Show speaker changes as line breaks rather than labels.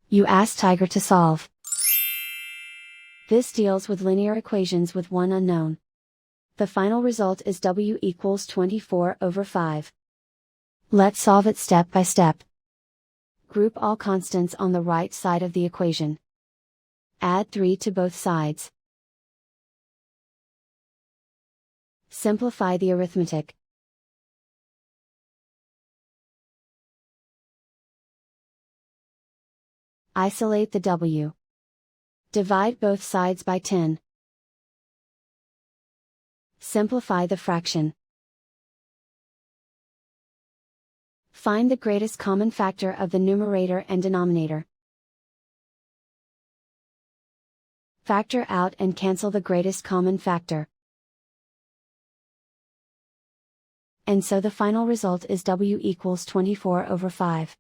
You ask Tiger to solve. This deals with linear equations with one unknown. The final result is w equals 24/5. Let's solve it step by step. Group all constants on the right side of the equation. Add 3 to both sides. Simplify the arithmetic. Isolate the w. Divide both sides by 10. Simplify the fraction. Find the greatest common factor of the numerator and denominator. Factor out and cancel the greatest common factor. And so the final result is w equals 24/5.